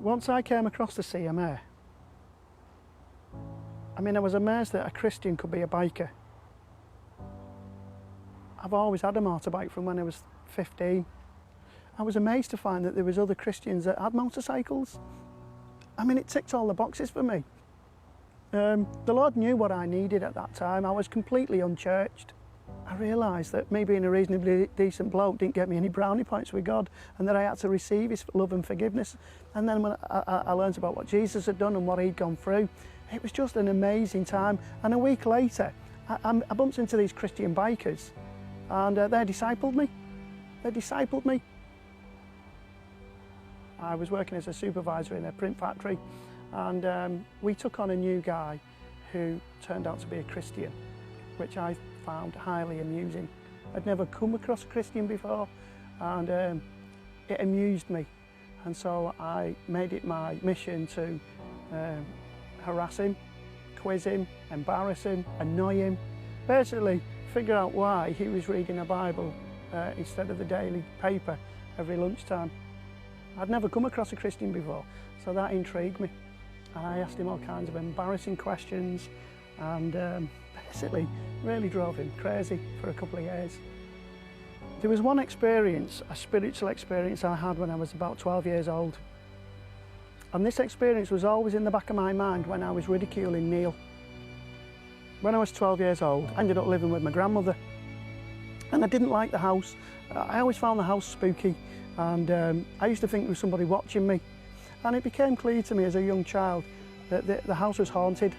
Once I came across the CMA, I was amazed that a Christian could be a biker. I've always had a motorbike from when I was 15. I was amazed to find that there was other Christians that had motorcycles. It ticked all the boxes for me. The Lord knew what I needed at that time. I was completely unchurched. I realised that me being a reasonably decent bloke didn't get me any brownie points with God, and that I had to receive his love and forgiveness. And then when I learned about what Jesus had done and what he'd gone through, it was just an amazing time. And a week later, I bumped into these Christian bikers, and they discipled me. I was working as a supervisor in a print factory, and we took on a new guy who turned out to be a Christian, which I found highly amusing. I'd never come across a Christian before, and it amused me. And so I made it my mission to harass him, quiz him, embarrass him, annoy him, basically figure out why he was reading a Bible instead of the daily paper every lunchtime. I'd never come across a Christian before, so that intrigued me. And I asked him all kinds of embarrassing questions, and basically really drove him crazy for a couple of years. There was one experience, a spiritual experience I had when I was about 12 years old. And this experience was always in the back of my mind when I was ridiculing Neil. When I was 12 years old, I ended up living with my grandmother. And I didn't like the house. I always found the house spooky, and I used to think there was somebody watching me. And it became clear to me as a young child that the house was haunted,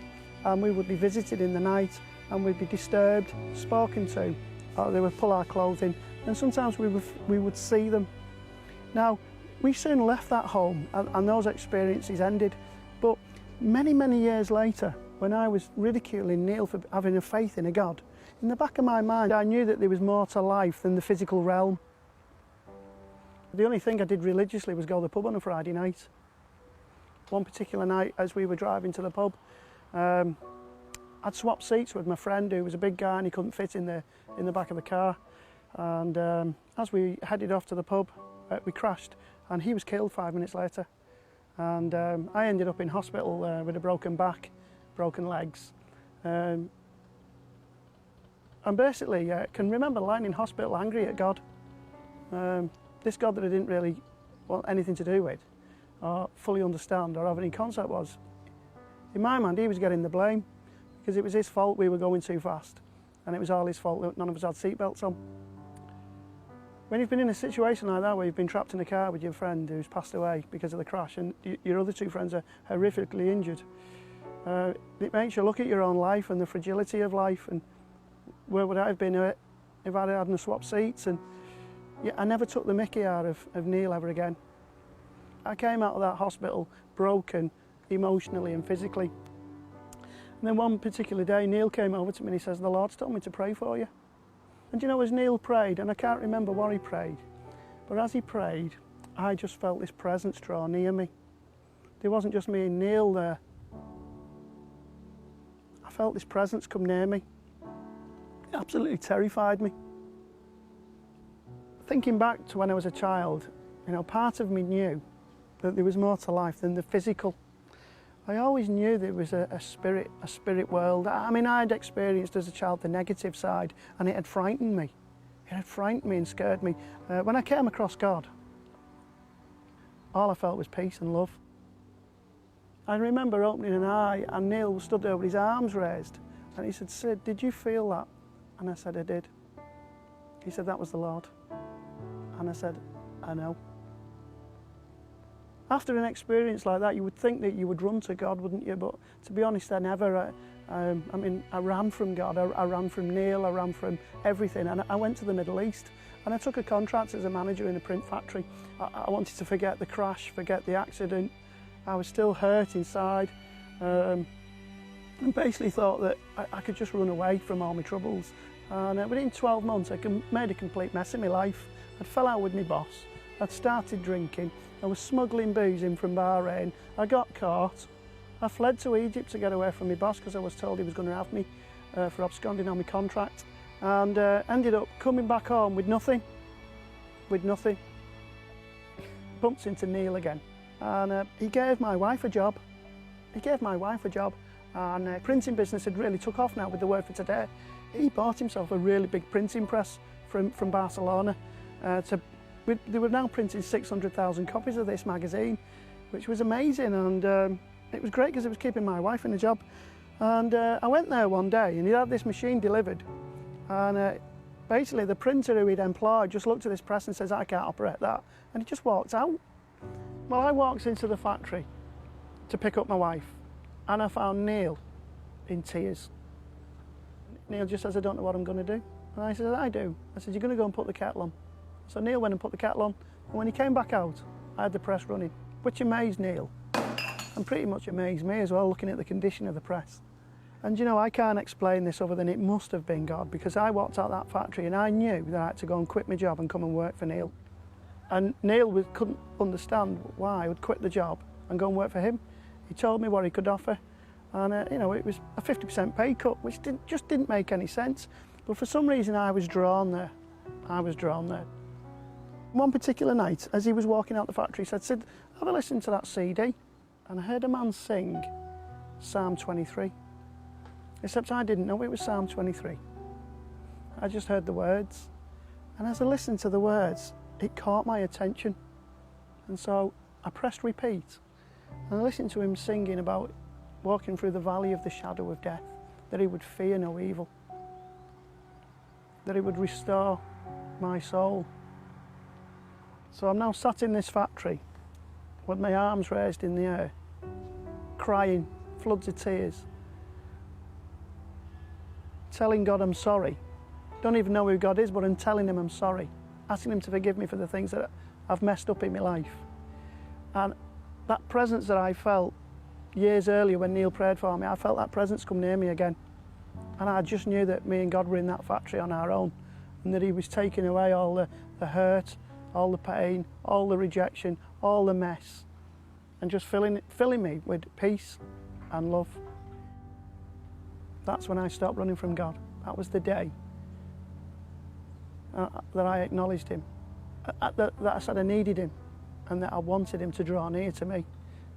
and we would be visited in the night, and we'd be disturbed, spoken to, or they would pull our clothing, and sometimes we would see them. Now, we soon left that home, and those experiences ended. But many, many years later, when I was ridiculing Neil for having a faith in a God, in the back of my mind, I knew that there was more to life than the physical realm. The only thing I did religiously was go to the pub on a Friday night. One particular night, as we were driving to the pub, I'd swapped seats with my friend, who was a big guy and he couldn't fit in the back of the car. And as we headed off to the pub, we crashed, and he was killed 5 minutes later. And I ended up in hospital with a broken back, broken legs. And basically, can remember lying in hospital angry at God. This God that I didn't really want anything to do with, or fully understand, or have any concept was. In my mind, he was getting the blame, because it was his fault we were going too fast, and it was all his fault that none of us had seatbelts on. When you've been in a situation like that, where you've been trapped in a car with your friend who's passed away because of the crash, and your other two friends are horrifically injured, it makes you look at your own life and the fragility of life, and where would I have been if I hadn't swapped seats. And I never took the mickey out of Neil ever again. I came out of that hospital broken emotionally and physically. And then one particular day, Neil came over to me and he says, "The Lord's told me to pray for you." And as Neil prayed, and I can't remember what he prayed, but as he prayed, I just felt this presence draw near me. There wasn't just me and Neil there. I felt this presence come near me. It absolutely terrified me. Thinking back to when I was a child, part of me knew that there was more to life than the physical. I always knew there was a spirit world. I'd experienced as a child the negative side, and it had frightened me. It had frightened me and scared me. When I came across God, all I felt was peace and love. I remember opening an eye, and Neil stood there with his arms raised, and he said, "Sid, did you feel that?" And I said, "I did." He said, "That was the Lord." And I said, "I know." After an experience like that, you would think that you would run to God, wouldn't you? But to be honest, I never. I ran from God. I ran from Neil. I ran from everything. And I went to the Middle East, and I took a contract as a manager in a print factory. I wanted to forget the crash, forget the accident. I was still hurt inside, and basically thought that I could just run away from all my troubles. And within 12 months, I made a complete mess of my life. I'd fell out with my boss. I'd started drinking. I was smuggling booze in from Bahrain. I got caught. I fled to Egypt to get away from my boss because I was told he was going to have me for absconding on my contract, and ended up coming back home with nothing. Bumped into Neil again, And he gave my wife a job. And the printing business had really took off now with the Word for Today. He bought himself a really big printing press from Barcelona. They were now printing 600,000 copies of this magazine, which was amazing, and it was great because it was keeping my wife in a job. And I went there one day and he had this machine delivered, and basically the printer who he'd employed just looked at this press and says, "I can't operate that," and he just walked out. Well, I walked into the factory to pick up my wife, and I found Neil in tears. Neil just says, "I don't know what I'm going to do." And I said, "I do." I said, "You're going to go and put the kettle on." So Neil went and put the kettle on, and when he came back out, I had the press running, which amazed Neil, and pretty much amazed me as well, looking at the condition of the press. And you know, I can't explain this other than it must have been God, because I walked out that factory and I knew that I had to go and quit my job and come and work for Neil. And Neil couldn't understand why I would quit the job and go and work for him. He told me what he could offer, and you know, it was a 50% pay cut, which just didn't make any sense. But for some reason I was drawn there. One particular night, as he was walking out the factory, he said, "Sid, have a listen to that CD." And I heard a man sing Psalm 23. Except I didn't know it was Psalm 23. I just heard the words. And as I listened to the words, it caught my attention. And so I pressed repeat. And I listened to him singing about walking through the valley of the shadow of death, that he would fear no evil, that he would restore my soul. So I'm now sat in this factory with my arms raised in the air, crying, floods of tears, telling God I'm sorry. Don't even know who God is, but I'm telling him I'm sorry, asking him to forgive me for the things that I've messed up in my life. And that presence that I felt years earlier when Neil prayed for me, I felt that presence come near me again. And I just knew that me and God were in that factory on our own, and that he was taking away all the hurt, all the pain, all the rejection, all the mess, and just filling me with peace and love. That's when I stopped running from God. That was the day that I acknowledged him, that I said I needed him, and that I wanted him to draw near to me.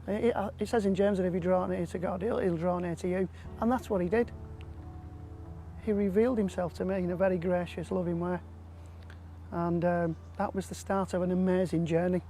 It says in James that if you draw near to God, he'll draw near to you. And that's what he did. He revealed himself to me in a very gracious, loving way. And that was the start of an amazing journey.